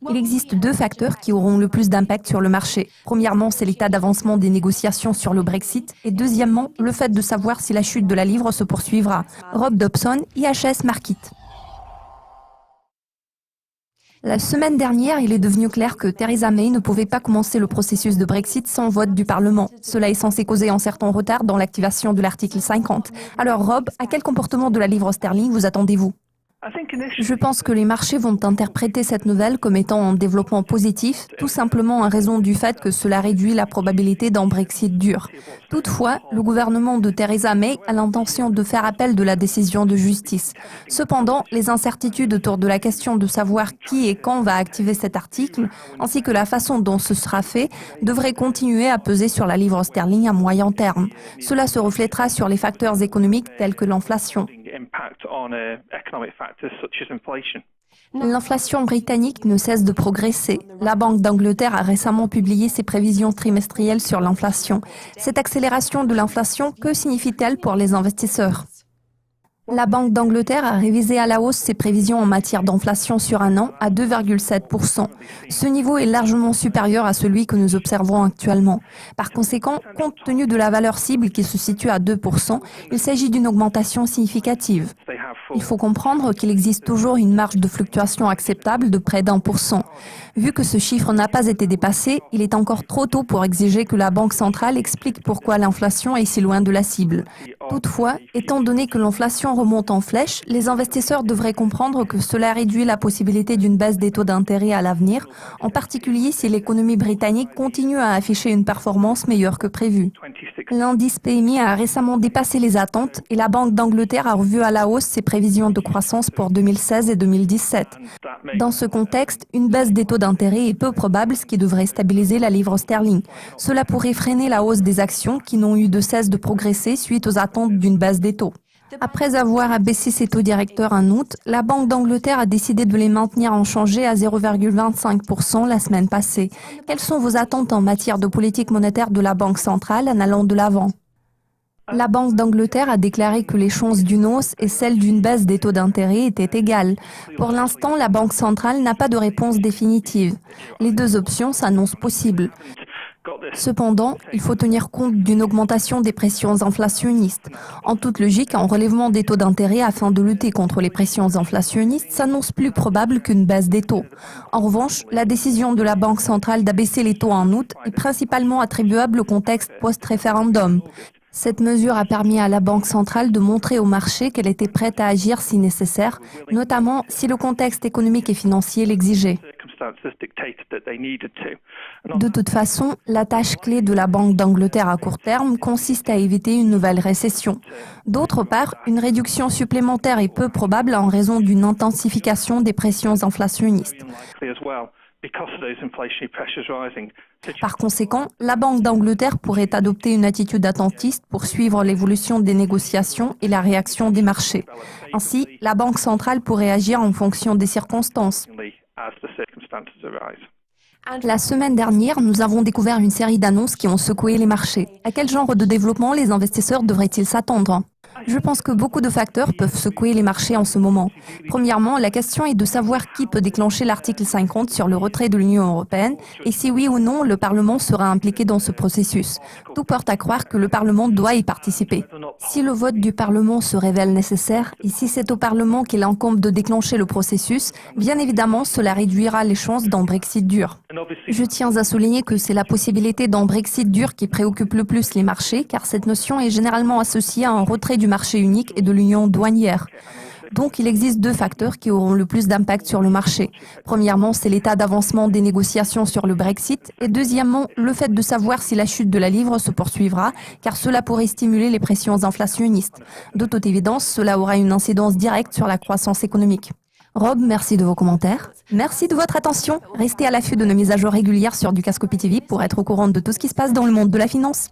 Il existe deux facteurs qui auront le plus d'impact sur le marché. Premièrement, c'est l'état d'avancement des négociations sur le Brexit et deuxièmement, le fait de savoir si la chute de la livre se poursuivra. Rob Dobson, IHS Markit. La semaine dernière, il est devenu clair que Theresa May ne pouvait pas commencer le processus de Brexit sans vote du Parlement. Cela est censé causer un certain retard dans l'activation de l'article 50. Alors Rob, à quel comportement de la livre sterling vous attendez-vous ? Je pense que les marchés vont interpréter cette nouvelle comme étant un développement positif, tout simplement en raison du fait que cela réduit la probabilité d'un Brexit dur. Toutefois, le gouvernement de Theresa May a l'intention de faire appel de la décision de justice. Cependant, les incertitudes autour de la question de savoir qui et quand va activer cet article, ainsi que la façon dont ce sera fait, devraient continuer à peser sur la livre sterling à moyen terme. Cela se reflètera sur les facteurs économiques tels que l'inflation. L'inflation britannique ne cesse de progresser. La Banque d'Angleterre a récemment publié ses prévisions trimestrielles sur l'inflation. Cette accélération de l'inflation, que signifie-t-elle pour les investisseurs ? La Banque d'Angleterre a révisé à la hausse ses prévisions en matière d'inflation sur un an à 2,7%. Ce niveau est largement supérieur à celui que nous observons actuellement. Par conséquent, compte tenu de la valeur cible qui se situe à 2%, il s'agit d'une augmentation significative. Il faut comprendre qu'il existe toujours une marge de fluctuation acceptable de près d'1%. Vu que ce chiffre n'a pas été dépassé, il est encore trop tôt pour exiger que la Banque centrale explique pourquoi l'inflation est si loin de la cible. Toutefois, étant donné que l'inflation remonte en flèche, les investisseurs devraient comprendre que cela réduit la possibilité d'une baisse des taux d'intérêt à l'avenir, en particulier si l'économie britannique continue à afficher une performance meilleure que prévu. L'indice PMI a récemment dépassé les attentes et la Banque d'Angleterre a revu à la hausse ses prévisions de croissance pour 2016 et 2017. Dans ce contexte, une baisse des taux d'intérêt est peu probable, ce qui devrait stabiliser la livre sterling. Cela pourrait freiner la hausse des actions qui n'ont eu de cesse de progresser suite aux attentes d'une baisse des taux. Après avoir abaissé ses taux directeurs en août, la Banque d'Angleterre a décidé de les maintenir inchangés à 0,25% la semaine passée. Quelles sont vos attentes en matière de politique monétaire de la Banque centrale en allant de l'avant ? La Banque d'Angleterre a déclaré que les chances d'une hausse et celles d'une baisse des taux d'intérêt étaient égales. Pour l'instant, la Banque centrale n'a pas de réponse définitive. Les deux options s'annoncent possibles. Cependant, il faut tenir compte d'une augmentation des pressions inflationnistes. En toute logique, un relèvement des taux d'intérêt afin de lutter contre les pressions inflationnistes s'annonce plus probable qu'une baisse des taux. En revanche, la décision de la Banque centrale d'abaisser les taux en août est principalement attribuable au contexte post-référendum. Cette mesure a permis à la Banque centrale de montrer au marché qu'elle était prête à agir si nécessaire, notamment si le contexte économique et financier l'exigeait. De toute façon, la tâche clé de la Banque d'Angleterre à court terme consiste à éviter une nouvelle récession. D'autre part, une réduction supplémentaire est peu probable en raison d'une intensification des pressions inflationnistes. Par conséquent, la Banque d'Angleterre pourrait adopter une attitude attentiste pour suivre l'évolution des négociations et la réaction des marchés. Ainsi, la Banque centrale pourrait agir en fonction des circonstances. La semaine dernière, nous avons découvert une série d'annonces qui ont secoué les marchés. À quel genre de développement les investisseurs devraient-ils s'attendre ? Je pense que beaucoup de facteurs peuvent secouer les marchés en ce moment. Premièrement, la question est de savoir qui peut déclencher l'article 50 sur le retrait de l'Union européenne et si oui ou non le Parlement sera impliqué dans ce processus. Tout porte à croire que le Parlement doit y participer. Si le vote du Parlement se révèle nécessaire et si c'est au Parlement qu'il incombe de déclencher le processus, bien évidemment cela réduira les chances d'un Brexit dur. Je tiens à souligner que c'est la possibilité d'un Brexit dur qui préoccupe le plus les marchés car cette notion est généralement associée à un retrait du marché unique et de l'union douanière. Donc, il existe deux facteurs qui auront le plus d'impact sur le marché. Premièrement, c'est l'état d'avancement des négociations sur le Brexit et deuxièmement, le fait de savoir si la chute de la livre se poursuivra, car cela pourrait stimuler les pressions inflationnistes. De toute évidence, cela aura une incidence directe sur la croissance économique. Rob, merci de vos commentaires. Merci de votre attention. Restez à l'affût de nos mises à jour régulières sur Dukascopy TV pour être au courant de tout ce qui se passe dans le monde de la finance.